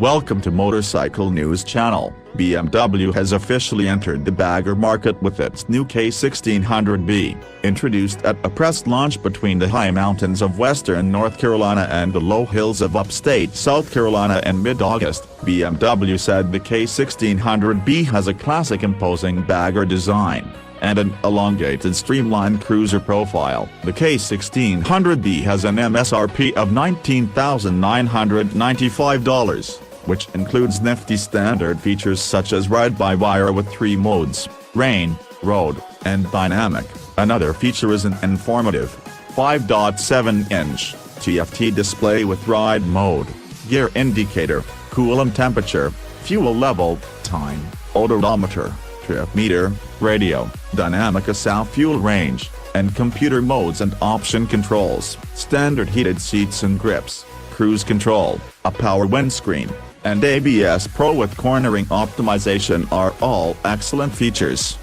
Welcome to Motorcycle News Channel. BMW has officially entered the bagger market with its new K1600B, introduced at a press launch between the high mountains of western North Carolina and the low hills of upstate South Carolina in mid-August. BMW said the K1600B has a classic imposing bagger design and an elongated streamlined cruiser profile. The K1600B has an MSRP of $19,995, which includes nifty standard features such as ride-by-wire with 3 modes: rain, road, and dynamic. Another feature is an informative 5.7-inch TFT display with ride mode, gear indicator, coolant temperature, fuel level, time, odometer, trip meter, radio, dynamic ASAL fuel range, and computer modes and option controls. Standard heated seats and grips, cruise control, a power windscreen, and ABS Pro with cornering optimization are all excellent features.